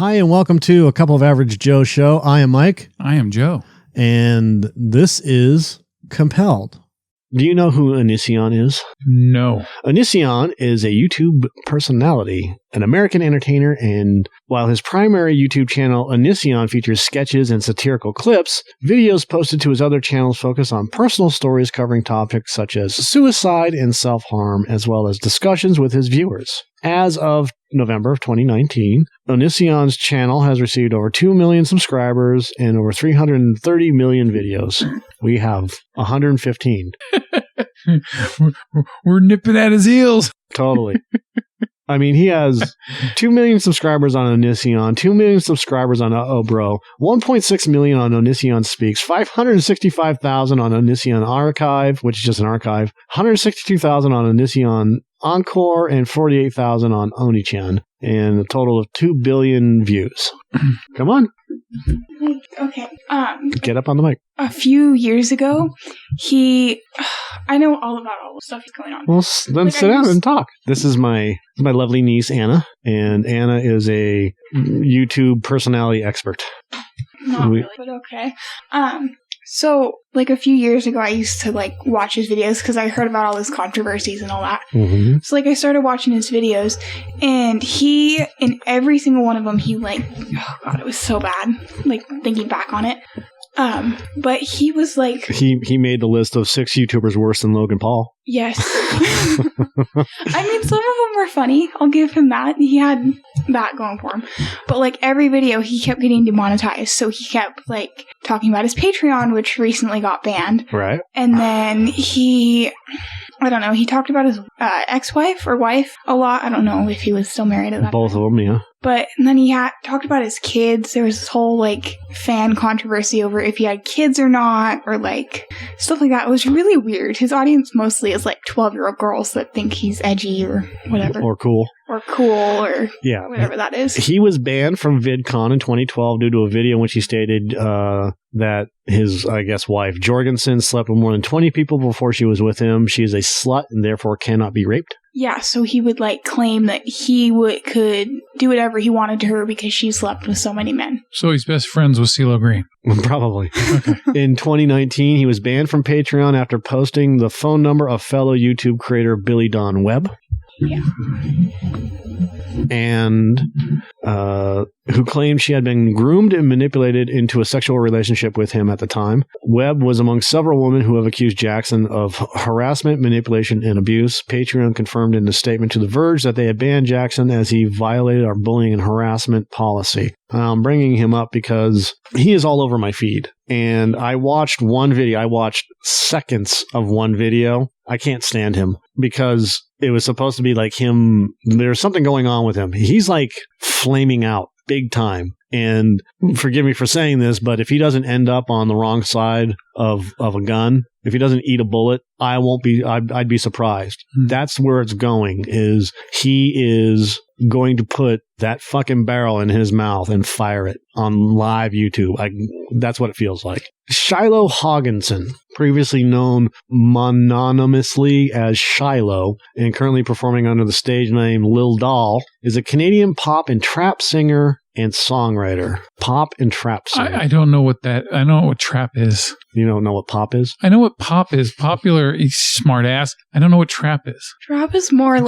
Hi, and welcome to A Couple of Average Joe show. I am Mike. I am Joe. And this is Compelled. Do you know who Onision is? No. Onision is a YouTube personality, an American entertainer, and while his primary YouTube channel, Onision, features sketches and satirical clips, videos posted to his other channels focus on personal stories covering topics such as suicide and self-harm, as well as discussions with his viewers. As of November of 2019, Onision's channel has received over 2 million subscribers and over 330 million videos. We have 115. We're nipping at his heels. Totally. I mean, he has 2 million subscribers on Onision, 2 million subscribers on Bro, 1.6 million on Onision Speaks, 565,000 on Onision Archive, which is just an archive, 162,000 on Onision Encore, and 48,000 on Onision, and a total of 2 billion views. Come on. Okay. Get up on the mic. A few years ago, I know all about all the stuff that's going on. Well, then sit down and talk. This is my lovely niece, Anna, and Anna is a YouTube personality expert. Not really, but okay. So, a few years ago, I used to, watch his videos because I heard about all his controversies and all that. Mm-hmm. So, I started watching his videos, and he, in every single one of them, he, oh, God, it was so bad, thinking back on it. But he was, He made the list of 6 YouTubers worse than Logan Paul. Yes. I mean, some of them were funny. I'll give him that. He had that going for him. But, every video, he kept getting demonetized. So he kept, talking about his Patreon, which recently got banned. Right. And then he talked about his ex-wife or wife a lot. I don't know if he was still married at that Both time. of them, yeah. But then he talked about his kids. There was this whole, fan controversy over if he had kids or not, or, stuff like that. It was really weird. His audience mostly is, 12-year-old girls that think he's edgy or whatever. Or cool. Or cool, or whatever that is. He was banned from VidCon in 2012 due to a video in which he stated that his, wife, Jorgensen, slept with more than 20 people before she was with him. She is a slut and therefore cannot be raped. Yeah, so he would, claim that he could do whatever he wanted to her because she slept with so many men. So he's best friends with CeeLo Green. Probably. Okay. In 2019, he was banned from Patreon after posting the phone number of fellow YouTube creator Billy Don Webb. Yeah. And who claimed she had been groomed and manipulated into a sexual relationship with him at the time. Webb was among several women who have accused Jackson of harassment, manipulation, and abuse. Patreon confirmed in a statement to The Verge that they had banned Jackson as he violated our bullying and harassment policy. I'm bringing him up because he is all over my feed. And I watched one video. I watched seconds of one video. I can't stand him because it was supposed to be him. There's something going on with him. He's flaming out big time. And forgive me for saying this, but if he doesn't end up on the wrong side of a gun, if he doesn't eat a bullet, I'd be surprised. Mm-hmm. That's where it's going, is he is going to put that fucking barrel in his mouth and fire it on live YouTube. That's what it feels like. Shiloh Hogginson, previously known mononymously as Shiloh and currently performing under the stage name Lil Doll, is a Canadian pop and trap singer and songwriter. Pop and trap singer. I don't know I know what trap is. You don't know what pop is? I know what pop is. Popular, smart ass. I don't know what trap is. Trap is more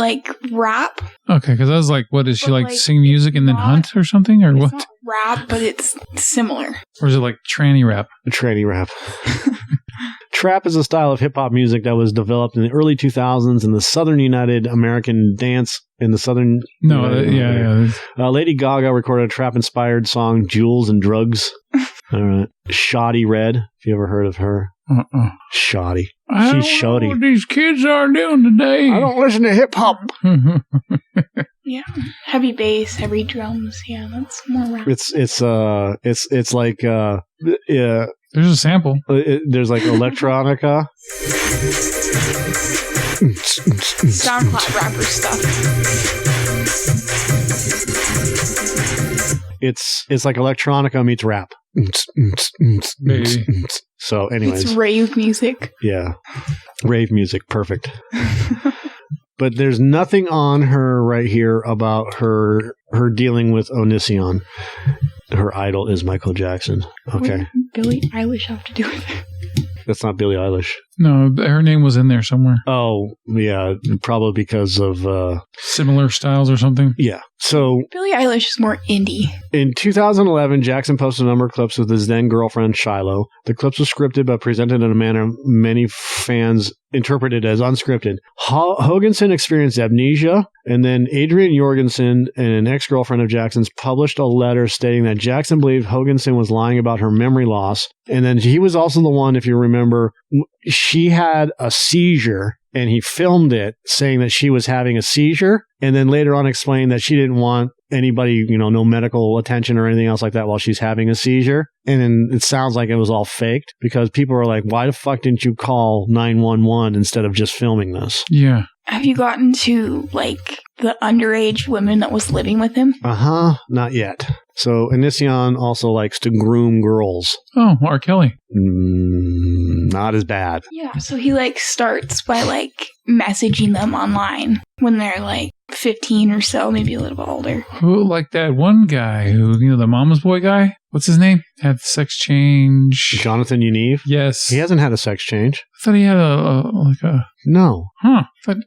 rap. Okay, because I was what is she sing music and then hunt or something? Or it's what? Not rap, but it's similar. Or is it tranny rap? Tranny rap. Trap is a style of hip-hop music that was developed in the early 2000s in the Southern United American dance in the Southern... Lady Gaga recorded a trap-inspired song, Jewels and Drugs. All right. Shoddy Red, if you ever heard of her. Shoddy. She's shoddy. What these kids are doing today. I don't listen to hip-hop. Yeah. Heavy bass, heavy drums. Yeah, that's more rap. It's like... yeah. There's a sample. There's electronica. SoundCloud rapper stuff. It's like electronica meets rap. Maybe. So anyways. It's rave music. Yeah. Rave music. Perfect. but there's nothing on her right here about her dealing with Onision. Her idol is Michael Jackson. Okay. What did Billie Eilish have to do with it? That's not Billie Eilish. No, her name was in there somewhere. Oh, yeah. Probably because of... similar styles or something? Yeah. So... Billie Eilish is more indie. In 2011, Jackson posted a number of clips with his then-girlfriend, Shiloh. The clips were scripted but presented in a manner many fans interpreted as unscripted. Hoganson experienced amnesia, and then Adrian Jorgensen, an ex-girlfriend of Jackson's, published a letter stating that Jackson believed Hoganson was lying about her memory loss. And then he was also the one, if you remember, she had a seizure, and he filmed it saying that she was having a seizure, and then later on explained that she didn't want anybody, no medical attention or anything else like that while she's having a seizure. And then it sounds like it was all faked because people are like, why the fuck didn't you call 911 instead of just filming this? Yeah. Have you gotten to, the underage women that was living with him? Not yet. So Onision also likes to groom girls. Oh, R. Kelly. Not as bad. Yeah, so he, starts by, messaging them online when they're, 15 or so, maybe a little bit older. Who, like that one guy who, the mama's boy guy? What's his name? Had sex change. Jonathan Unive? Yes. He hasn't had a sex change. I thought he had a No. Huh. Okay.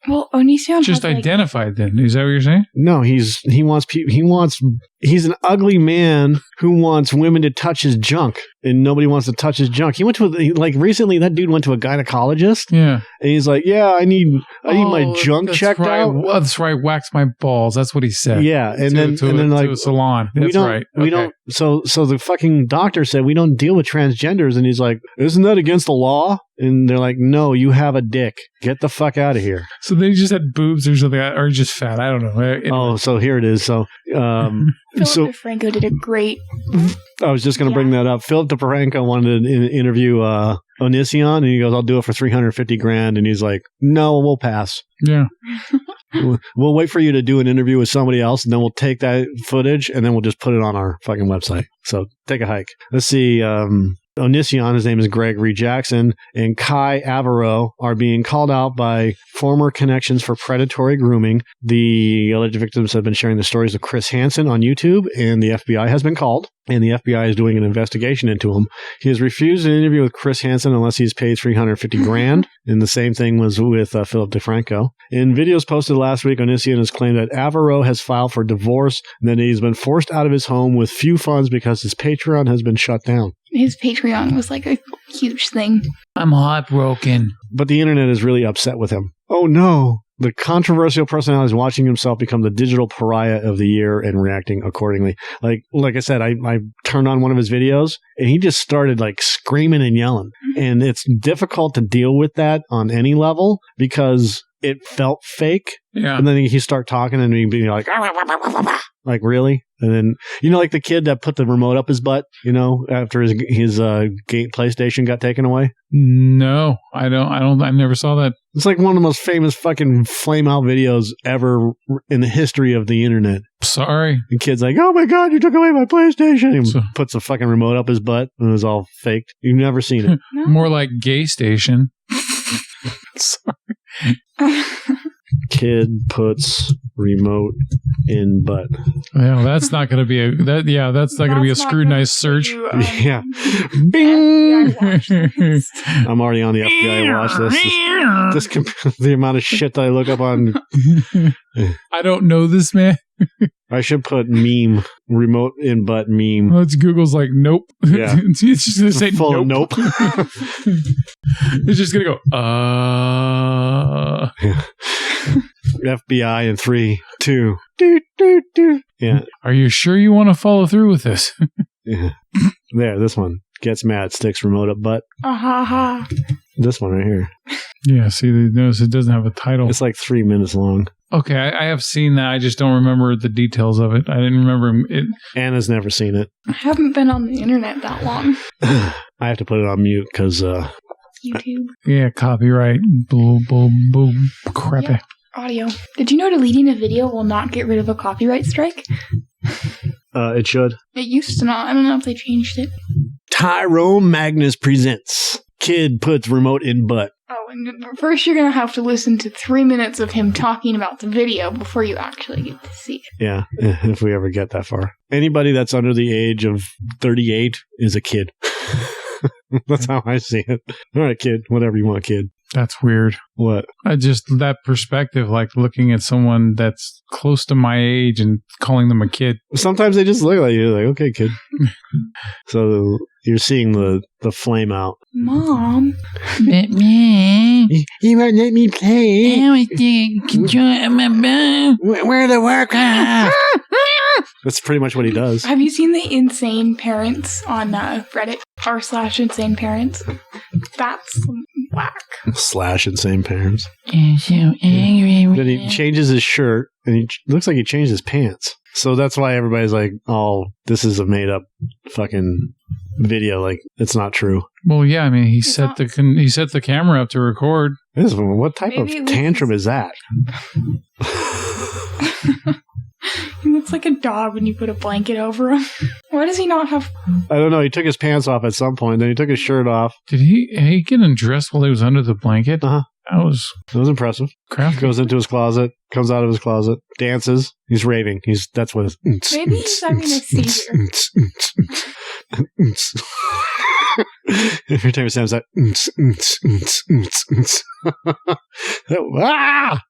Well, Onision Just has, identified then. Is that what you're saying? No, he's an ugly man who wants women to touch his junk, and nobody wants to touch his junk. He went to recently that dude went to a gynecologist. Yeah. And he's like, yeah, I need my junk checked out. Well, that's right. Wax my balls. That's what he said. Yeah. And then to a salon. That's right. We don't. So the fucking doctor said we don't deal with transgenders, and he's like, isn't that against the law? And they're like, no, you have a dick. Get the fuck out of here. So they just had boobs or something, or just fat. I don't know. Anyway. Oh, so here it is. So, Philip DeFranco did a great... I was just going to bring that up. Philip DeFranco wanted to interview Onision, and he goes, I'll do it for $350,000. And he's like, no, we'll pass. Yeah. We'll wait for you to do an interview with somebody else, and then we'll take that footage, and then we'll just put it on our fucking website. So take a hike. Let's see. Onision, his name is Gregory Jackson, and Kai Avaroe are being called out by former connections for predatory grooming. The alleged victims have been sharing the stories of Chris Hansen on YouTube, and the FBI has been called, and the FBI is doing an investigation into him. He has refused an interview with Chris Hansen unless he's paid $350,000, and the same thing was with Philip DeFranco. In videos posted last week, Onision has claimed that Avaroe has filed for divorce and that he's been forced out of his home with few funds because his Patreon has been shut down. His Patreon was a huge thing. I'm heartbroken. But the internet is really upset with him. Oh no. The controversial personality is watching himself become the digital pariah of the year and reacting accordingly. Like I said, I turned on one of his videos and he just started screaming and yelling. And it's difficult to deal with that on any level because it felt fake. Yeah. And then he start talking and he'd be like really? And then, like the kid that put the remote up his butt, after his PlayStation got taken away. No, I never saw that. It's one of the most famous fucking flame out videos ever in the history of the internet. Sorry. The kid's like, oh my God, you took away my PlayStation. He puts the fucking remote up his butt and it was all faked. You've never seen it. No. More like Gay Station. Sorry. Kid puts remote in butt. Yeah, that's not going to be that's not going to be a scrutiny search. Yeah. Bing. I'm already on the FBI watch list. The amount of shit that I look up on. I don't know this man. I should put meme, remote in butt meme. Well, it's Google's nope. Yeah. It's just going to say full nope. It's just going to go, Yeah. FBI in 3, 2. Do, do, do. Yeah. Are you sure you want to follow through with this? Yeah. There, this one. Gets mad, sticks remote up butt. Ha. This one right here. Yeah, see, notice it doesn't have a title. It's 3 minutes long. Okay, I have seen that. I just don't remember the details of it. I didn't remember it. Anna's never seen it. I haven't been on the internet that long. I have to put it on mute because... YouTube. Yeah, copyright. Boom, boom, boom. Crappy. Yeah, audio. Did you know deleting a video will not get rid of a copyright strike? It should. It used to not. I don't know if they changed it. Tyrone Magnus presents Kid Puts Remote in Butt. Oh, First, you're going to have to listen to 3 minutes of him talking about the video before you actually get to see it. Yeah, if we ever get that far. Anybody that's under the age of 38 is a kid. That's how I see it. All right, kid. Whatever you want, kid. That's weird. What? That perspective, like looking at someone that's close to my age and calling them a kid. Sometimes they just look like you, like, okay, kid. So you're seeing the flame out. Mom. Let me. You won't let me play. Where the worker? That's pretty much what he does. Have you seen the Insane Parents on Reddit r/Insane Parents? That's whack. / insane parents. I'm so angry. Then he changes his shirt and he looks like he changed his pants. So that's why everybody's like, oh, this is a made up fucking video. Like, it's not true. Well, yeah, I mean, he set the camera up to record. What type of tantrum is that? He looks like a dog when you put a blanket over him. Why does he not have... I don't know. He took his pants off at some point. Then he took his shirt off. Did he get undressed while he was under the blanket? Uh-huh. That was impressive. Crafty. Goes into his closet, comes out of his closet, dances. He's raving. That's what it's... Maybe he's having a seizure. Every time he sounds like...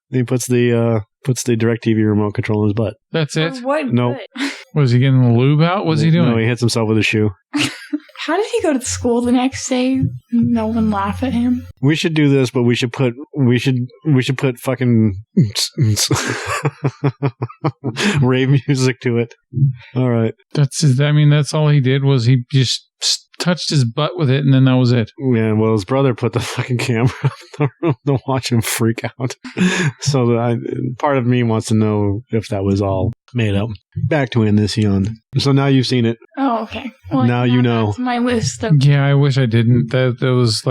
He puts the DirecTV remote control in his butt. That's it? What? No. Was he getting the lube out? What's he doing? No, he hits himself with a shoe. How did he go to school the next day? No one laugh at him. We should do this, but we should put fucking rave music to it. All right. That's all he did was he just touched his butt with it, and then that was it. Yeah, well, his brother put the fucking camera in the room to watch him freak out. So part of me wants to know if that was all made up. Back to Onision. So now you've seen it. Oh, okay. Well, now you know. That's my list of... Yeah, I wish I didn't. That was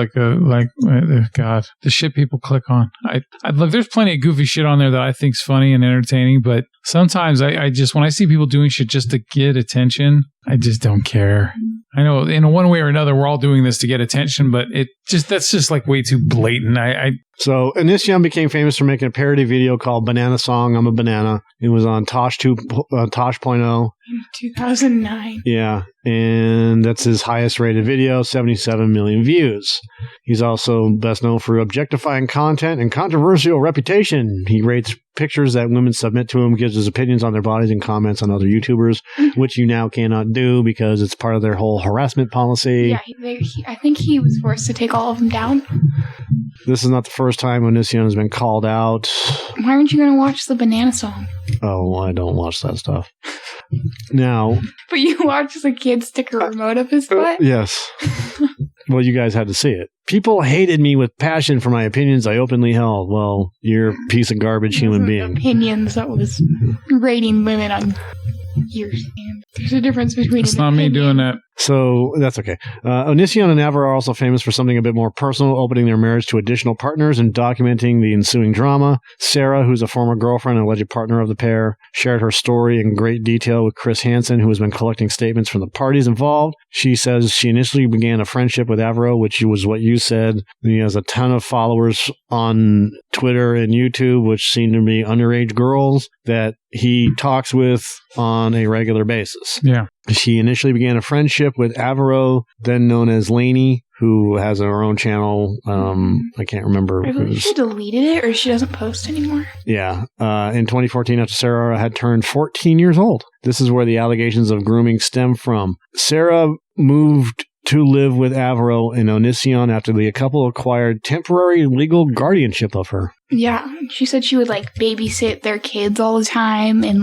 God, the shit people click on. I look. There's plenty of goofy shit on there that I think's funny and entertaining, but sometimes I just, when I see people doing shit just to get attention, I just don't care. I know in one way or another we're all doing this to get attention, but that's just like way too blatant. So Onision became famous for making a parody video called "Banana Song, I'm a Banana." It was on Tosh 2.0. In 2009. Yeah, and that's his highest rated video, 77 million views. He's also best known for objectifying content and controversial reputation. He rates pictures that women submit to him, gives his opinions on their bodies, and comments on other YouTubers, which you now cannot do because it's part of their whole harassment policy. Yeah, I think he was forced to take all of them down. This is not the first time Onision has been called out. Why aren't you going to watch the Banana Song? Oh, well, I don't watch that stuff. Now... But you watch the kid stick a remote up his butt? Yes. Well, you guys had to see it. People hated me with passion for my opinions I openly held. Well, you're a piece of garbage human being. Opinions, that was rating women on years. There's a difference between... It's not me doing that. So that's okay. Onision and Avaroe are also famous for something a bit more personal, opening their marriage to additional partners and documenting the ensuing drama. Sarah, who's a former girlfriend and alleged partner of the pair, shared her story in great detail with Chris Hansen, who has been collecting statements from the parties involved. She says she initially began a friendship with Avaroe, which was what you said. He has a ton of followers on Twitter and YouTube, which seem to be underage girls that he talks with on a regular basis. Yeah. She initially began a friendship with Avaroe, then known as Lainey, who has her own channel. I can't remember. I believe she deleted it, or she doesn't post anymore. Yeah. In 2014, after Sarah had turned 14 years old. This is where the allegations of grooming stem from. Sarah moved to live with Avaroe in Onision after the couple acquired temporary legal guardianship of her. Yeah, she said she would babysit their kids all the time and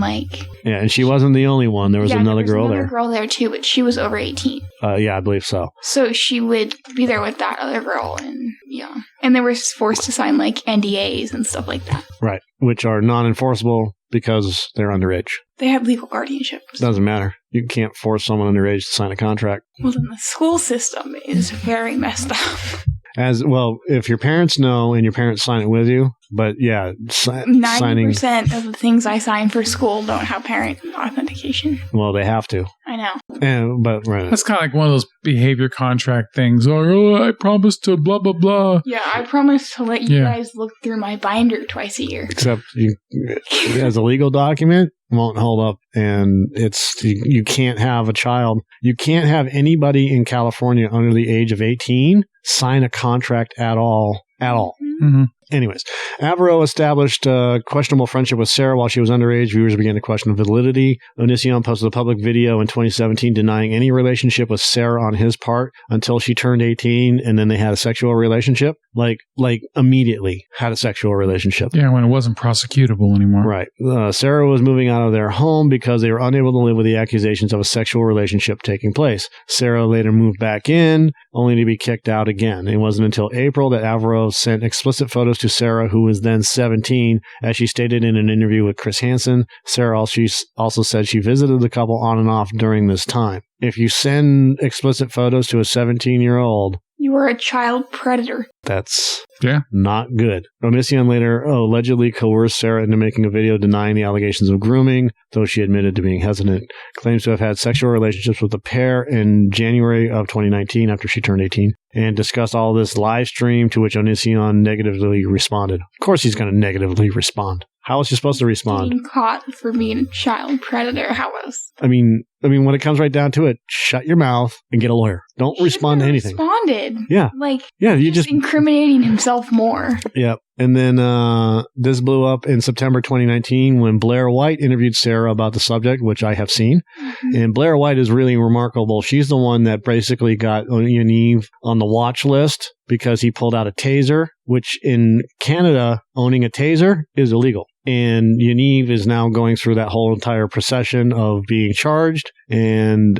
Yeah, and she wasn't the only one. There was another girl there. Girl there too, but she was over 18. Yeah, I believe so. So she would be there with that other girl, and yeah, and they were forced to sign NDAs and stuff like that. Right, which are non-enforceable because they're underage. They have legal guardianship. Doesn't matter. You can't force someone underage to sign a contract. Well, then the school system is very messed up. As well, if your parents know and your parents sign it with you, but yeah, 90% of the things I sign for school don't have parent authentication. Well, they have to. I know. But That's kind of like one of those behavior contract things. Oh, I promised to blah, blah, blah. Yeah, I promise to let you guys look through my binder twice a year. Except as a legal document, won't hold up, and you can't have a child. You can't have anybody in California under the age of 18 sign a contract at all. Mm-hmm. Anyways, Avaroe established a questionable friendship with Sarah while she was underage. Viewers began to question the validity. Onision posted a public video in 2017 denying any relationship with Sarah on his part until she turned 18, and then they had a sexual relationship. Like immediately had a sexual relationship. Yeah, when it wasn't prosecutable anymore. Right. Sarah was moving out of their home because they were unable to live with the accusations of a sexual relationship taking place. Sarah later moved back in, only to be kicked out again. It wasn't until April that Avaroe sent explicit photos to Sarah, who was then 17, as she stated in an interview with Chris Hansen. Sarah also said she visited the couple on and off during this time. If you send explicit photos to a 17-year-old, you are a child predator. That's Yeah. Not good. Onision later allegedly coerced Sarah into making a video denying the allegations of grooming, though she admitted to being hesitant. Claims to have had sexual relationships with the pair in January of 2019 after she turned 18, and discussed all this live stream, to which Onision negatively responded. Of course he's going to negatively respond. How was she supposed to respond? Being caught for being a child predator. How else? I mean, when it comes right down to it, shut your mouth and get a lawyer. Don't respond to anything. Responded. Yeah. You just incriminating himself more. Yep. And then this blew up in September 2019 when Blair White interviewed Sarah about the subject, which I have seen. Mm-hmm. And Blair White is really remarkable. She's the one that basically got Yaniv on the watch list because he pulled out a taser, which in Canada, owning a taser is illegal. And Yaniv is now going through that whole entire procession of being charged. And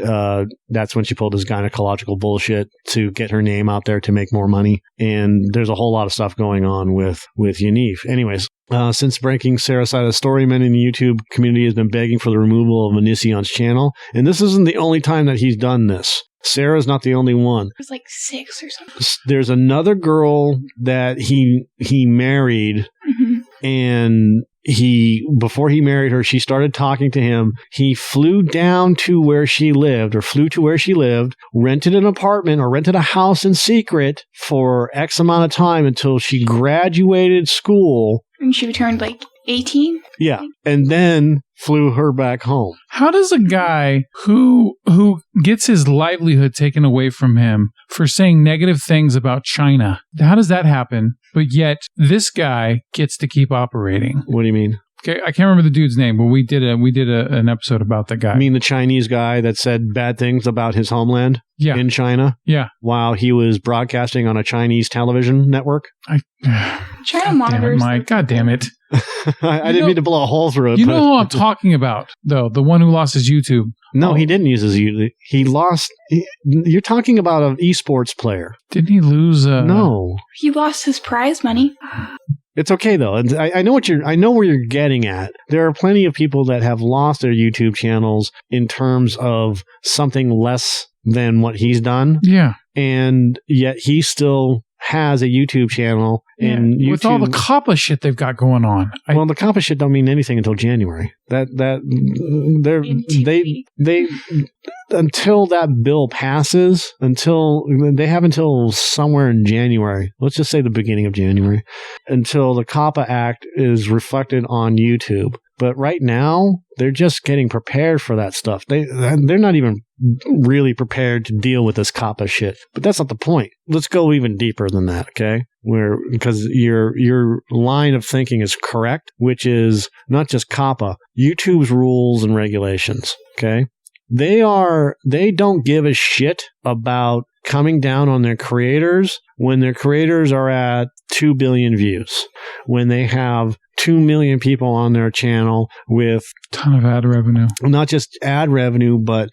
that's when she pulled this gynecological bullshit to get her name out there to make more money. And there's a whole lot of stuff going on with Yaniv. Anyways, since breaking Sarah's side of the story, many in the YouTube community has been begging for the removal of Onision's channel. And this isn't the only time that he's done this. Sarah's not the only one. It was like 6 or something. There's another girl that he married, mm-hmm. and before he married her, she started talking to him. He flew down to where she lived, rented an apartment or rented a house in secret for X amount of time until she graduated school. And she turned 18? Yeah. And then flew her back home. How does a guy who gets his livelihood taken away from him for saying negative things about China, how does that happen? But yet this guy gets to keep operating. What do you mean? Okay, I can't remember the dude's name, but we did an episode about the guy. You mean the Chinese guy that said bad things about his homeland in China? Yeah. While he was broadcasting on a Chinese television network? China monitors. God damn it. I didn't mean to blow a hole through it. You know who I'm talking about, though? The one who lost his YouTube. No, he didn't use his YouTube. He lost. You're talking about an esports player. Didn't he lose? No. He lost his prize money. It's okay though. I know where you're getting at. There are plenty of people that have lost their YouTube channels in terms of something less than what he's done. Yeah. And yet he still has a YouTube channel. Yeah, and YouTube, with all the COPPA shit they've got going on. Well, the COPPA shit don't mean anything until January. They until that bill passes, they have until somewhere in January. Let's just say the beginning of January, until the COPPA Act is reflected on YouTube. But right now, they're just getting prepared for that stuff. They're not even really prepared to deal with this COPPA shit. But that's not the point. Let's go even deeper than that, okay? Because your line of thinking is correct, which is not just COPPA, YouTube's rules and regulations, okay? They don't give a shit about coming down on their creators when their creators are at 2 billion views, when they have 2 million people on their channel with a ton of ad revenue. Not just ad revenue, but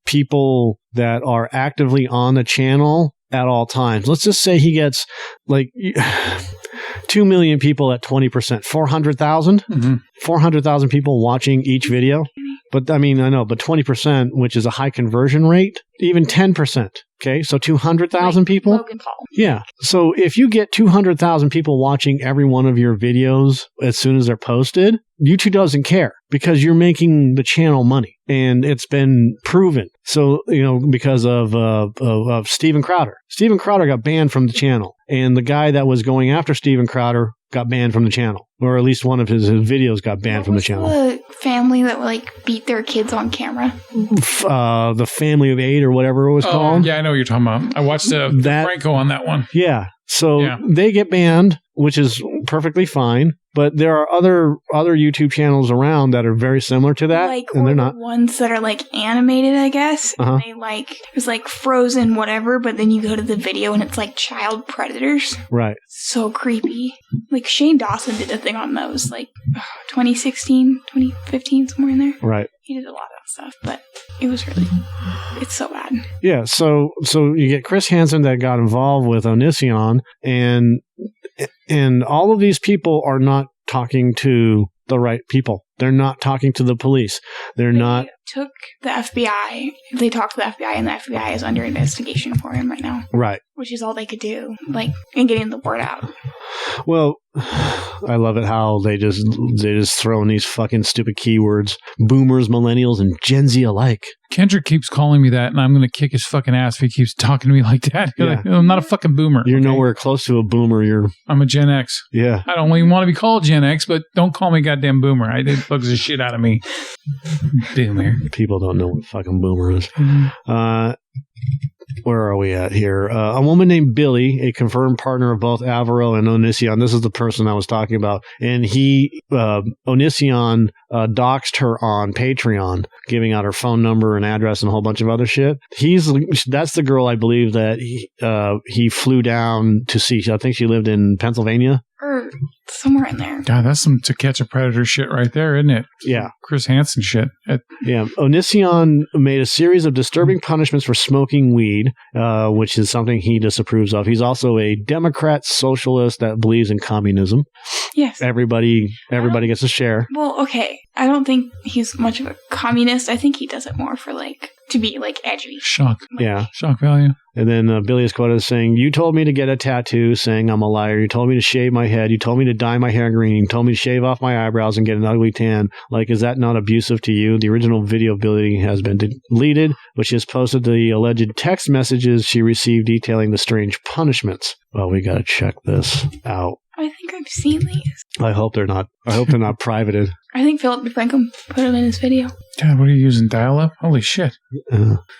people that are actively on the channel at all times. Let's just say he gets 2 million people at 20%, 400,000? Mm-hmm. 400,000 people watching each video. But I know, but 20%, which is a high conversion rate, even 10%. Okay, so 200,000 people. Logan Paul. Yeah. So if you get 200,000 people watching every one of your videos as soon as they're posted, YouTube doesn't care because you're making the channel money. and it's been proven. So, because of Steven Crowder. Steven Crowder got banned from the channel, and the guy that was going after Steven Crowder got banned from the channel, or at least one of his videos got banned from the channel. The family that beat their kids on camera. The Family of 8 or whatever it was called. Yeah, I know what you're talking about. I watched Franco on that one. Yeah. So they get banned, which is perfectly fine. But there are other YouTube channels around that are very similar to that, and they're not ones that are animated, I guess. Uh-huh. And they it's Frozen whatever, but then you go to the video and it's child predators. Right. So creepy. Shane Dawson did a thing on those 2016, 2015, somewhere in there. Right. He did a lot of that stuff, but it's so bad. Yeah. So you get Chris Hansen that got involved with Onision, and all of these people are not talking to the right people. They're not talking to the police. They took the FBI. They talked to the FBI, and the FBI is under investigation for him right now. Right. Which is all they could do, in getting the word out. Well, I love it how they just throw in these fucking stupid keywords. Boomers, millennials, and Gen Z alike. Kendrick keeps calling me that, and I'm going to kick his fucking ass if he keeps talking to me like that. Yeah. I'm not a fucking boomer. You're nowhere close to a boomer. I'm a Gen X. Yeah. I don't even want to be called Gen X, but don't call me goddamn boomer. It bugs the shit out of me. Boomer. People don't know what fucking boomer is. Mm-hmm. Where are we at here? A woman named Billy, a confirmed partner of both Avaroe and Onision. This is the person I was talking about. And Onision doxed her on Patreon, giving out her phone number and address and a whole bunch of other shit. That's the girl I believe that he flew down to see. I think she lived in Pennsylvania. Or somewhere in there. God, that's some To Catch a Predator shit right there, isn't it? Yeah. Chris Hansen shit. Yeah. Onision made a series of disturbing punishments for smoking weed, which is something he disapproves of. He's also a Democrat socialist that believes in communism. Yes. Everybody gets a share. Well, okay. I don't think he's much of a communist. I think he does it more for to be edgy. Shock. Yeah. Shock value. And then Billy is quoted as saying, "You told me to get a tattoo saying I'm a liar. You told me to shave my head. You told me to dye my hair green. You told me to shave off my eyebrows and get an ugly tan. Is that not abusive to you?" The original video of Billy has been deleted, but she has posted the alleged text messages she received detailing the strange punishments. Well, we got to check this out. I think I've seen these. I hope they're not privated. I think Philip DeFranco put them in his video. God, what are you using? Dial-up? Holy shit.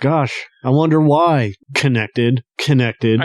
Gosh, I wonder why. Connected. I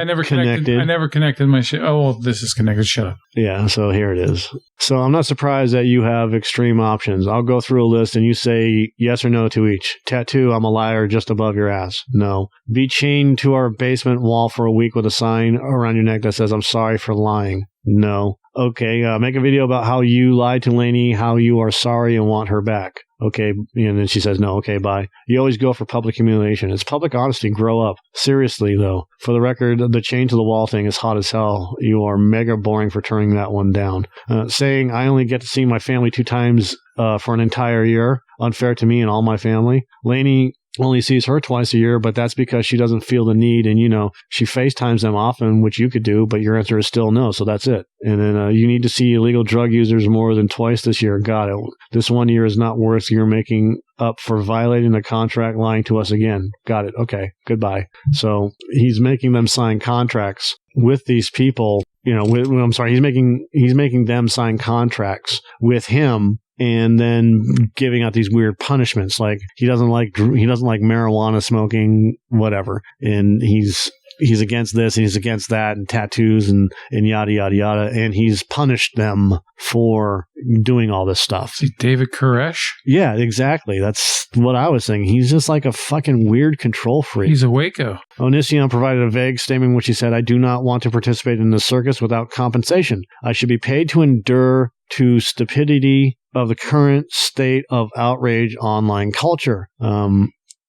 never connected my shit. Oh, well, this is connected. Shut up. Yeah, so here it is. So I'm not surprised that you have extreme options. I'll go through a list and you say yes or no to each. Tattoo, I'm a liar, just above your ass. No. Be chained to our basement wall for a week with a sign around your neck that says, "I'm sorry for lying." No. Okay, make a video about how you lied to Lainey, how you are sorry and want her back. Okay, and then she says, "No, okay, bye." You always go for public humiliation. It's public honesty. Grow up. Seriously, though. For the record, the chain to the wall thing is hot as hell. You are mega boring for turning that one down. Saying, "I only get to see my family 2 times for an entire year." Unfair to me and all my family. Lainey only sees her twice a year, but that's because she doesn't feel the need, and she FaceTimes them often, which you could do, but your answer is still no, so that's it. And then you need to see illegal drug users more than twice this year. Got it. This 1 year is not worth your making up for violating the contract, lying to us again. Got it. Okay, goodbye. So he's making them sign contracts with these people. He's making them sign contracts with him, and then giving out these weird punishments. He doesn't like marijuana smoking, whatever. And he's against this and he's against that, and tattoos and yada, yada, yada. And he's punished them for doing all this stuff. See, David Koresh? Yeah, exactly. That's what I was saying. He's just like a fucking weird control freak. He's a Waco. Onision provided a vague statement in which he said, "I do not want to participate in the circus without compensation. I should be paid to endure to stupidity of the current state of outrage online culture."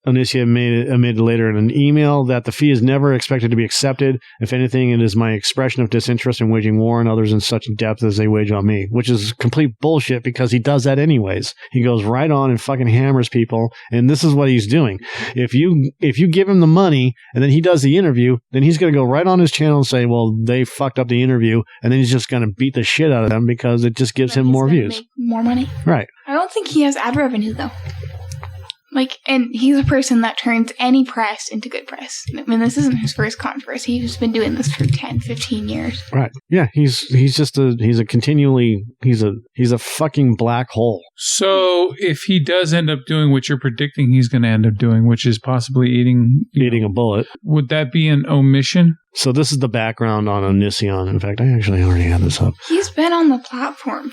Onision admitted later in an email that the fee is never expected to be accepted. If anything, it is my expression of disinterest in waging war on others in such depth as they wage on me, which is complete bullshit because he does that anyways. He goes right on and fucking hammers people, and this is what he's doing. If you give him the money and then he does the interview, then he's going to go right on his channel and say, "Well, they fucked up the interview," and then he's just going to beat the shit out of them because it just gives him more views. Make more money. Right. I don't think he has ad revenue though. And he's a person that turns any press into good press. I mean, this isn't his first controversy. He's been doing this for 10, 15 years. Right. Yeah, he's a fucking black hole. So if he does end up doing what you're predicting he's going to end up doing, which is possibly eating a bullet, would that be an omission? So this is the background on Onision. In fact, I actually already had this up. He's been on the platform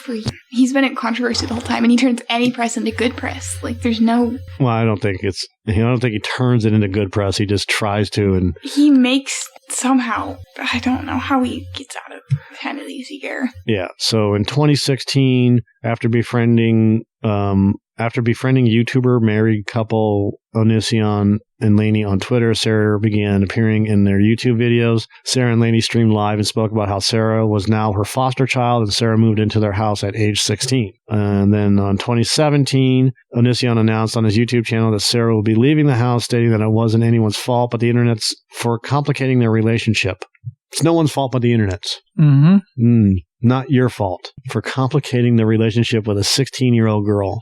he's been in controversy the whole time, and he turns any press into good press. There's no... Well, I don't think he turns it into good press. He just tries to, and... He makes somehow... I don't know how he gets out of kind of easy gear. Yeah, so in 2016, after befriending YouTuber married couple Onision and Lainey on Twitter, Sarah began appearing in their YouTube videos. Sarah and Lainey streamed live and spoke about how Sarah was now her foster child, and Sarah moved into their house at age 16. And then on 2017, Onision announced on his YouTube channel that Sarah will be leaving the house, stating that it wasn't anyone's fault but the internet's for complicating their relationship. It's no one's fault but the internet's. Mm-hmm. Not your fault for complicating the relationship with a 16-year-old girl.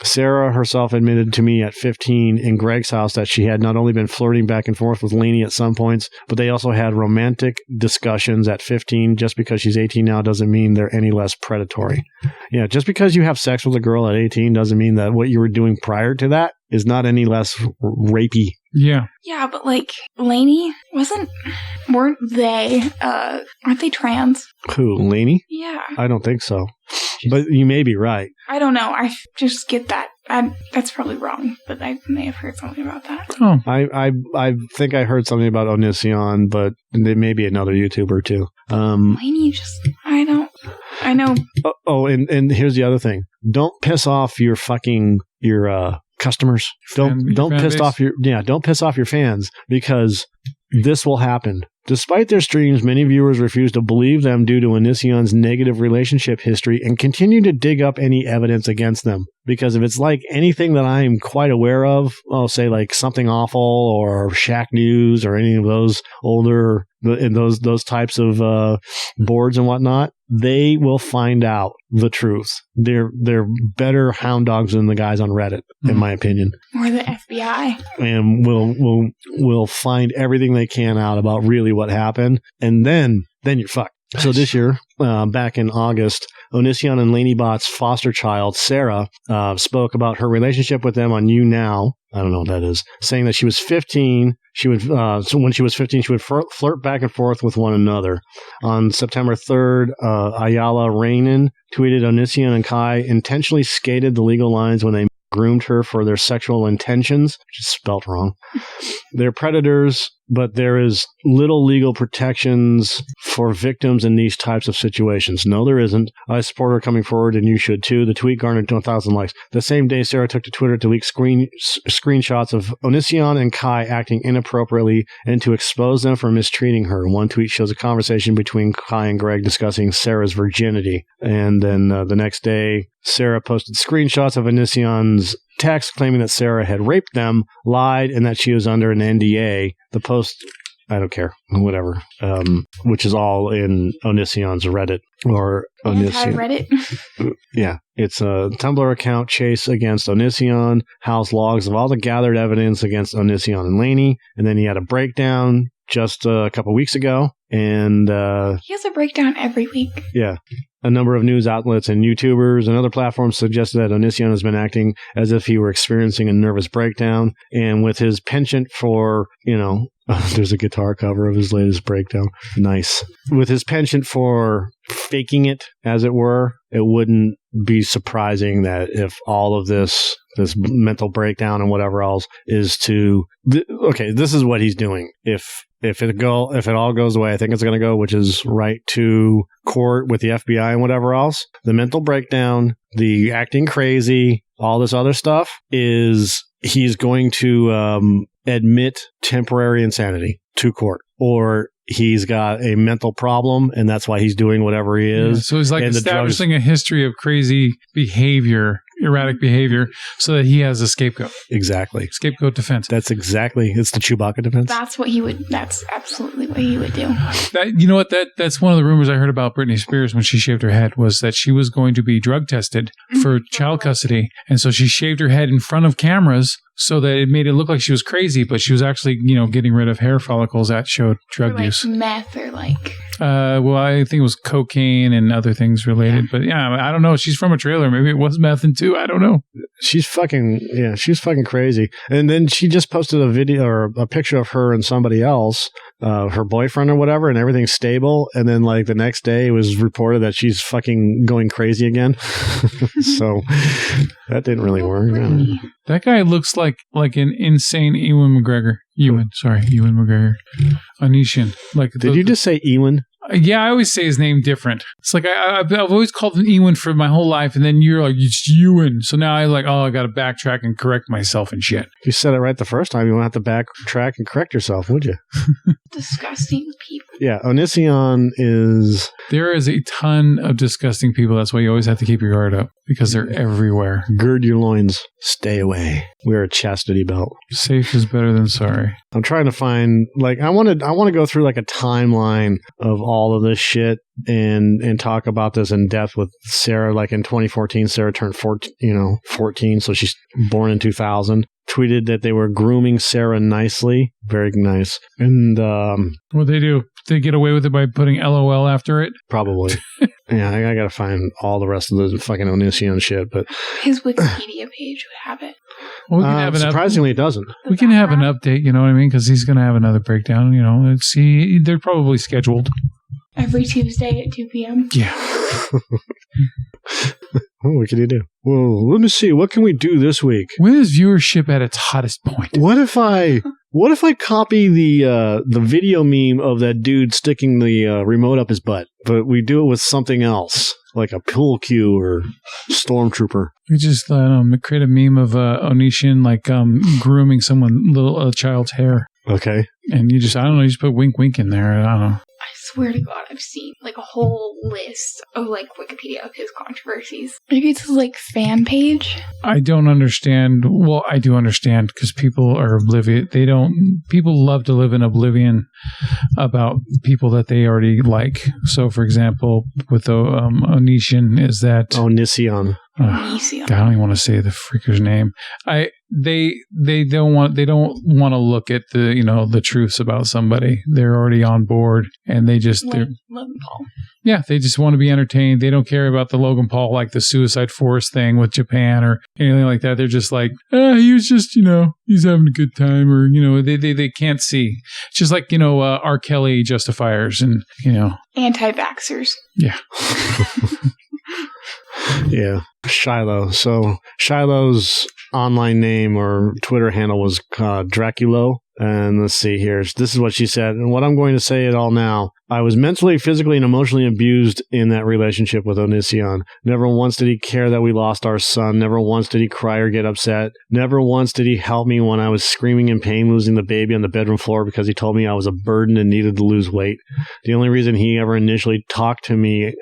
Sarah herself admitted to me at 15 in Greg's house that she had not only been flirting back and forth with Lainey at some points, but they also had romantic discussions at 15. Just because she's 18 now doesn't mean they're any less predatory. Yeah, just because you have sex with a girl at 18 doesn't mean that what you were doing prior to that is not any less rapey. Yeah. Yeah, but Lainey weren't they, aren't they trans? Who, Lainey? Yeah. I don't think so. But you may be right. I don't know. I just get that. That's probably wrong, but I may have heard something about that. Oh. I think I heard something about Onision, but it may be another YouTuber too. Lainey I know. Oh, and here's the other thing. Don't piss off your customers. Don't piss off your fans, because this will happen. Despite their streams, many viewers refuse to believe them due to Onision's negative relationship history and continue to dig up any evidence against them. Because if it's anything that I'm quite aware of, I'll say Something Awful or Shack News or any of those older, in those types of boards and whatnot, they will find out the truth. They're better hound dogs than the guys on Reddit, in my opinion. Or the FBI. And will find everything they can out about really what happened, and then you're fucked. So this year, back in August, Onision and Lainey Bot's foster child, Sarah, spoke about her relationship with them on You Now. I don't know what that is. Saying that she was 15. When she was 15, she would flirt back and forth with one another. On September 3rd, Ayala Rainin tweeted, Onision and Kai intentionally skated the legal lines when they groomed her for their sexual intentions, which is spelt wrong. They're predators, but there is little legal protections for victims in these types of situations. No, there isn't. I support her coming forward, and you should too. The tweet garnered 1,000 likes. The same day, Sarah took to Twitter to leak screenshots of Onision and Kai acting inappropriately and to expose them for mistreating her. One tweet shows a conversation between Kai and Greg discussing Sarah's virginity. And then the next day, Sarah posted screenshots of Onision's text claiming that Sarah had raped them, lied, and that she was under an NDA. The post, I don't care, whatever, which is all in Onision's Reddit or Onision. Reddit? Yeah. It's a Tumblr account, Chase against Onision, house logs of all the gathered evidence against Onision and Lainey. And then he had a breakdown just a couple weeks ago. And he has a breakdown every week. Yeah. A number of news outlets and YouTubers and other platforms suggested that Onision has been acting as if he were experiencing a nervous breakdown. And with his penchant for, there's a guitar cover of his latest breakdown. Nice. With his penchant for faking it, as it were, it wouldn't be surprising that if all of this mental breakdown and whatever else is this is what he's doing. If it all goes away, I think it's going to go, which is right to court with the FBI and whatever else. The mental breakdown, the acting crazy, all this other stuff is he's going to admit temporary insanity to court, or he's got a mental problem and that's why he's doing whatever he is. Yeah, so he's establishing a history of crazy behavior. erratic behavior so that he has a scapegoat. Exactly. Scapegoat defense. It's the Chewbacca defense. That's absolutely what he would do. You know what? That's one of the rumors I heard about Britney Spears when she shaved her head, was that she was going to be drug tested for child custody. And so she shaved her head in front of cameras so that it made it look like she was crazy, but she was actually, getting rid of hair follicles that showed drug use. Meth or like... Uh, I think it was cocaine and other things related. But yeah, I don't know. She's from a trailer. Maybe it was meth too. I don't know. She's fucking crazy. And then she just posted a video or a picture of her and somebody else, her boyfriend or whatever, and everything's stable. And then like the next day it was reported that she's fucking going crazy again. So that didn't really work. That guy looks like an insane Ewan McGregor. Ewan McGregor. Onision. Did you just say Ewan? Yeah, I always say his name different. It's like I've always called him Ewan for my whole life, and then you're like, it's Ewan. So now I got to backtrack and correct myself and shit. If you said it right the first time, you won't have to backtrack and correct yourself, would you? Disgusting people. Yeah, Onision is... There is a ton of disgusting people. That's why you always have to keep your guard up, because they're everywhere. Gird your loins. Stay away. Wear a chastity belt. Safe is better than sorry. I'm trying to find, I want to go through a timeline of all of this shit and talk about this in depth with Sarah. Like in 2014, Sarah turned 14, so she's born in 2000. Tweeted that they were grooming Sarah nicely. Very nice. And what they do? They get away with it by putting LOL after it? Probably. Yeah, I gotta find all the rest of the fucking Onision shit, but his Wikipedia page would have it. Well, we can have surprisingly, it doesn't. We can have an update, you know what I mean? Because he's going to have another breakdown, Let's see, they're probably scheduled. Every Tuesday at 2 p.m. Yeah. What can you do? Well, let me see. What can we do this week? When is viewership at its hottest point? What if I copy the video meme of that dude sticking the remote up his butt, but we do it with something else, like a pool cue or stormtrooper? We just create a meme of Onision grooming a child's hair. Okay. And you just put wink wink in there. I don't know. I swear to God, I've seen a whole list of Wikipedia of his controversies. Maybe it's his fan page. I don't understand. Well, I do understand because people are oblivious. People love to live in oblivion about people that they already like. So, for example, with Onision is that Onision. I don't even want to say the freaker's name. They don't want to look at the truths about somebody. They're already on board, and they're Logan Paul. Yeah, they just want to be entertained. They don't care about the Logan Paul, the Suicide Force thing with Japan or anything like that. They're just he was just, he's having a good time, or, they can't see. It's just R. Kelly justifiers and, Anti-vaxxers. Yeah. Yeah. Shiloh. So Shiloh's online name or Twitter handle was Draculo. And let's see here. This is what she said. And what I'm going to say it all now. I was mentally, physically, and emotionally abused in that relationship with Onision. Never once did he care that we lost our son. Never once did he cry or get upset. Never once did he help me when I was screaming in pain losing the baby on the bedroom floor because he told me I was a burden and needed to lose weight. The only reason he ever initially talked to me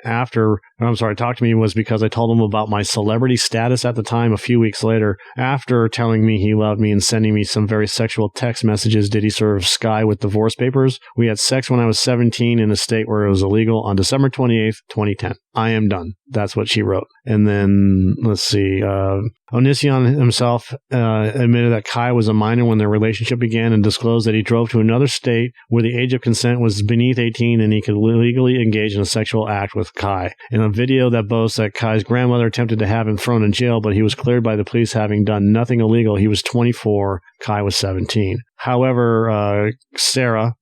was because I told him about my celebrity status at the time. A few weeks later, after telling me he loved me and sending me some very sexual text messages, did he serve Sky with divorce papers. We had sex when I was 17 in a state where it was illegal on December 28th, 2010. I am done. That's what she wrote. And then, let's see, Onision himself admitted that Kai was a minor when their relationship began and disclosed that he drove to another state where the age of consent was beneath 18 and he could legally engage in a sexual act with Kai. In a video that boasts that Kai's grandmother attempted to have him thrown in jail, but he was cleared by the police having done nothing illegal. He was 24. Kai was 17. However, Sarah,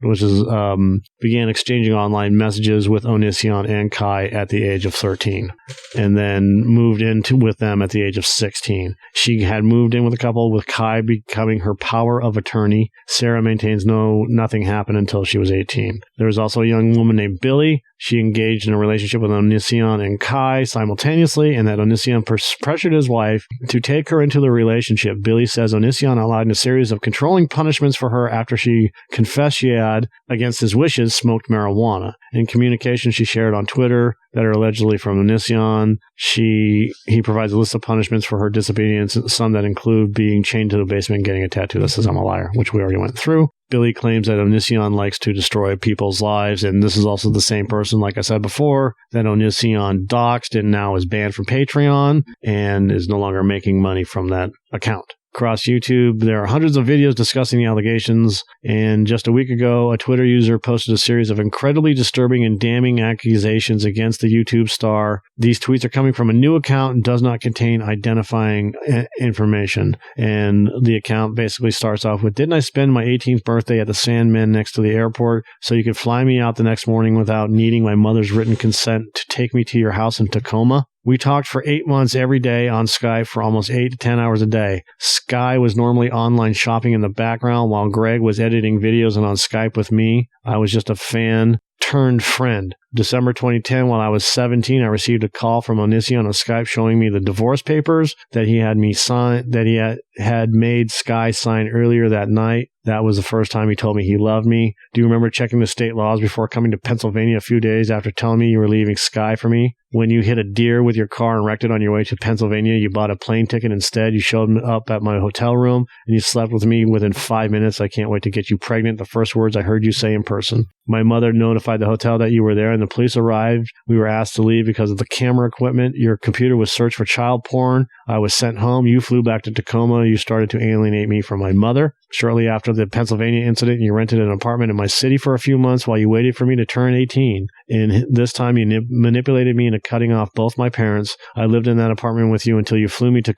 began exchanging online messages with Onision and Kai at the age of 13, and then moved in with them at the age of 16. She had moved in with a couple, with Kai becoming her power of attorney. Sarah maintains nothing happened until she was 18. There was also a young woman named Billy. She engaged in a relationship with Onision and Kai simultaneously, and that Onision pressured his wife to take her into the relationship. Billy says Onision outlined a series of controlling punishments punishments for her after she confessed she had, against his wishes, smoked marijuana. In communication she shared on Twitter that are allegedly from Onision, he provides a list of punishments for her disobedience, some that include being chained to the basement and getting a tattoo that says I'm a liar, which we already went through. Billy claims that Onision likes to destroy people's lives, and this is also the same person, like I said before, that Onision doxed and now is banned from Patreon and is no longer making money from that account. Across YouTube, there are hundreds of videos discussing the allegations, and just a week ago, a Twitter user posted a series of incredibly disturbing and damning accusations against the YouTube star. These tweets are coming from a new account and does not contain identifying information. And the account basically starts off with, "Didn't I spend my 18th birthday at the Sandman next to the airport so you could fly me out the next morning without needing my mother's written consent to take me to your house in Tacoma? We talked for 8 months every day on Skype for almost 8 to 10 hours a day. Sky was normally online shopping in the background while Greg was editing videos and on Skype with me. I was just a fan turned friend. December 2010, while I was 17, I received a call from Onision on Skype showing me the divorce papers that he had me sign, that he had made Sky sign earlier that night. That was the first time he told me he loved me. Do you remember checking the state laws before coming to Pennsylvania a few days after telling me you were leaving Sky for me? When you hit a deer with your car and wrecked it on your way to Pennsylvania, you bought a plane ticket instead. You showed up at my hotel room and you slept with me within 5 minutes. I can't wait to get you pregnant. The first words I heard you say in person. My mother notified the hotel that you were there and the police arrived. We were asked to leave because of the camera equipment. Your computer was searched for child porn. I was sent home. You flew back to Tacoma. You started to alienate me from my mother. Shortly after the Pennsylvania incident, you rented an apartment in my city for a few months while you waited for me to turn 18. And this time you manipulated me into cutting off both my parents. I lived in that apartment with you until you flew me to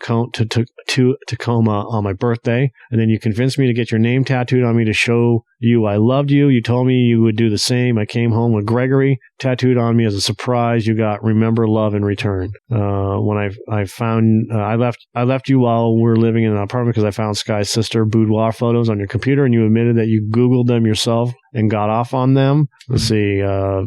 Tacoma on my birthday. And then you convinced me to get your name tattooed on me to show you I loved you. You told me you would do the same. I came home with Gregory tattooed on me as a surprise. You got remember love in return. When I left you while we were living in an apartment because I found Sky's sister boudoir photos on your computer, and you admitted that you Googled them yourself and got off on them. Let's see,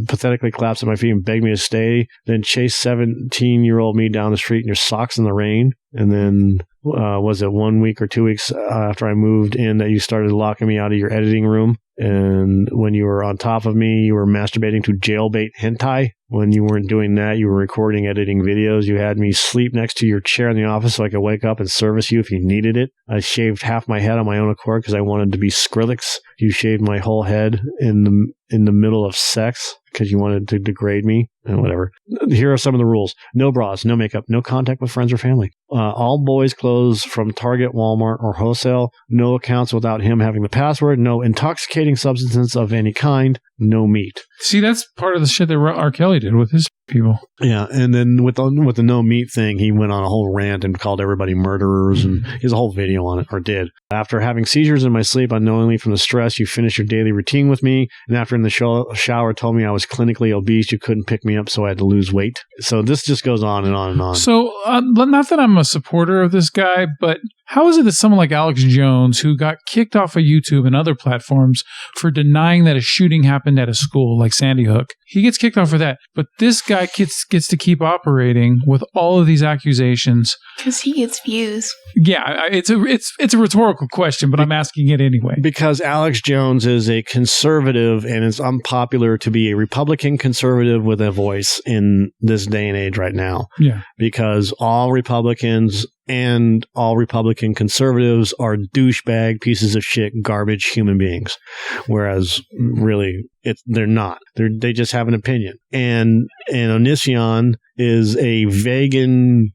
pathetically collapsed at my feet and begged me to stay, then chased 17-year-old me down the street in your socks in the rain. And then, was it 1 week or 2 weeks after I moved in that you started locking me out of your editing room? And when you were on top of me, you were masturbating to jailbait hentai. When you weren't doing that, you were recording, editing videos. You had me sleep next to your chair in the office so I could wake up and service you if you needed it. I shaved half my head on my own accord because I wanted to be Skrillex. You shaved my whole head in the middle of sex because you wanted to degrade me and whatever. Here are some of the rules. No bras, no makeup, no contact with friends or family. All boys' clothes from Target, Walmart, or wholesale. No accounts without him having the password. No intoxicating substances of any kind. No meat. See, that's part of the shit that R. Kelly did with his people. Yeah, and then with the no meat thing, he went on a whole rant and called everybody murderers, and he has a whole video on it, or did. After having seizures in my sleep unknowingly from the stress, you finished your daily routine with me, and after in the shower told me I was clinically obese, you couldn't pick me up, so I had to lose weight. So this just goes on and on and on. So, not that I'm a supporter of this guy, but how is it that someone like Alex Jones, who got kicked off of YouTube and other platforms for denying that a shooting happened at a school like Sandy Hook, he gets kicked off for that, but this guy gets to keep operating with all of these accusations because he gets views? Yeah, it's a rhetorical question, but I'm asking it anyway. Because Alex Jones is a conservative, and it's unpopular to be a Republican conservative with a voice in this day and age right now. Yeah, because all Republicans and all Republican conservatives are douchebag pieces of shit, garbage human beings. Whereas really, they're not. They just have an opinion. And Onision is a vegan,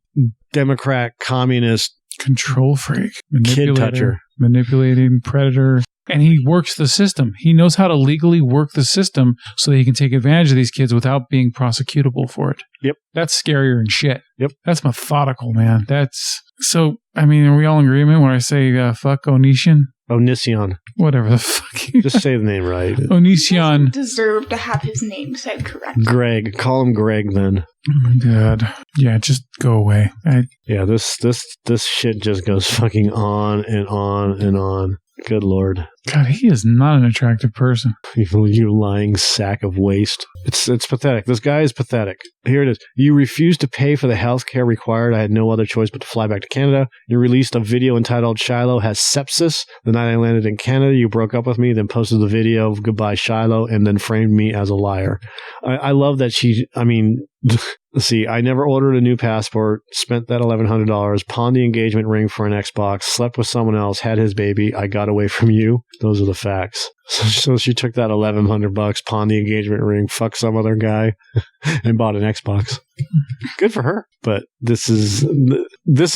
Democrat, communist, control freak, kid toucher, manipulating predator. And he works the system. He knows how to legally work the system so that he can take advantage of these kids without being prosecutable for it. Yep. That's scarier than shit. Yep. That's methodical, man. So, I mean, are we all in agreement when I say fuck Onision? Onision. Whatever the fuck. Just say the name right. Onision. Deserve to have his name said correctly. Greg. Call him Greg then. Oh my God. Yeah, just go away. Yeah, this shit just goes fucking on and on and on. Good Lord. God, he is not an attractive person. You lying sack of waste. It's pathetic. This guy is pathetic. Here it is. You refused to pay for the health care required. I had no other choice but to fly back to Canada. You released a video entitled Shiloh Has Sepsis. The night I landed in Canada, you broke up with me, then posted the video of Goodbye Shiloh, and then framed me as a liar. I love that let's see, I never ordered a new passport, spent that $1,100, pawned the engagement ring for an Xbox, slept with someone else, had his baby, I got away from you. Those are the facts. So she took that $1,100, pawned the engagement ring, fucked some other guy, and bought an Xbox. Good for her. But this is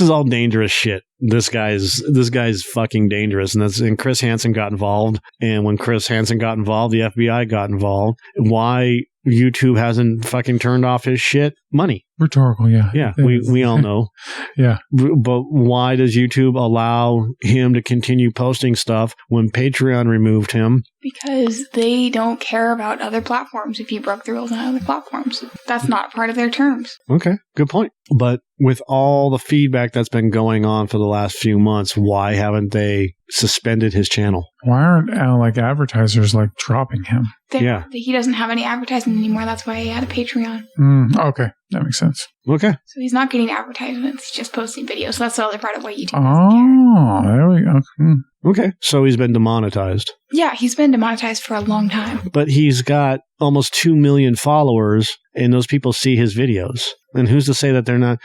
all dangerous shit. This guy's fucking dangerous. And Chris Hansen got involved. And when Chris Hansen got involved, the FBI got involved. Why YouTube hasn't fucking turned off his shit? Money. Rhetorical, yeah. Yeah, we all know. Yeah. But why does YouTube allow him to continue posting stuff when Patreon removed him? Because they don't care about other platforms if you broke the rules on other platforms. That's not part of their terms. Okay, good point. But with all the feedback that's been going on for the last few months, why haven't they suspended his channel? Why aren't advertisers dropping him? He doesn't have any advertising anymore. That's why he had a Patreon. Okay, that makes sense. Okay. So he's not getting advertisements. He's just posting videos. So that's the other part of why YouTube doesn't care. There we go. Okay, so he's been demonetized. Yeah, he's been demonetized for a long time. But he's got almost 2 million followers, and those people see his videos. And who's to say that they're not,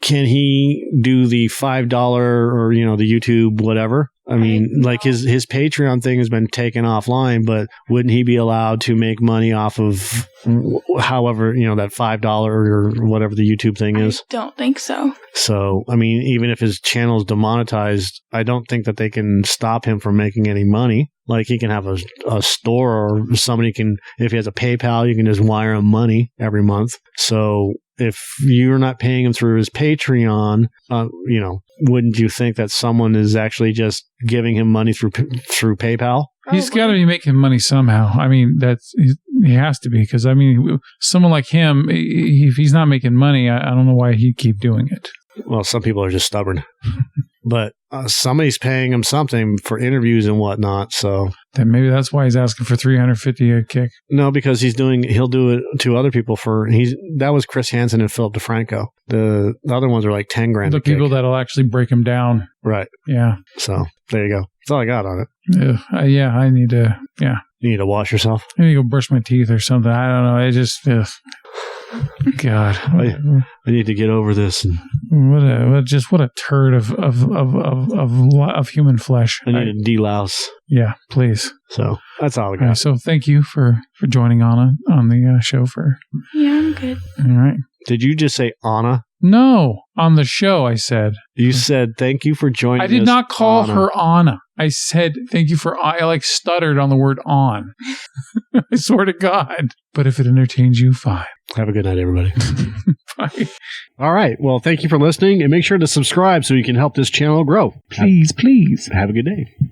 can he do the $5 or, the YouTube whatever? I mean, his Patreon thing has been taken offline, but wouldn't he be allowed to make money off of however, that $5 or whatever the YouTube thing is? I don't think so. So, I mean, even if his channel is demonetized, I don't think that they can stop him from making any money. He can have a store, or somebody can, if he has a PayPal, you can just wire him money every month. So if you're not paying him through his Patreon, wouldn't you think that someone is actually just giving him money through PayPal? He's got to be making money somehow. I mean, he has to be, because someone like him, if he's not making money, I don't know why he'd keep doing it. Well, some people are just stubborn. But somebody's paying him something for interviews and whatnot, so... Then maybe that's why he's asking for $350 a kick. No, because he'll do it to other people that was Chris Hansen and Philip DeFranco. The other ones are like $10,000 The people that'll actually break him down. Right. Yeah. So, there you go. That's all I got on it. I need to, You need to wash yourself? I need to go brush my teeth or something. I don't know. I just... God, I need to get over this. And what a turd of human flesh. I need to delouse. Yeah, please. So that's all I got. So thank you for joining Anna on the show. Yeah, I'm good. All right. Did you just say Anna? No, on the show I said. You said thank you for joining us. I did not call Anna. her Anna. I said thank you for. I stuttered on the word on. I swear to God. But if it entertains you, fine. Have a good night, everybody. Bye. All right. Well, thank you for listening, and make sure to subscribe so you can help this channel grow. Please. Have a good day.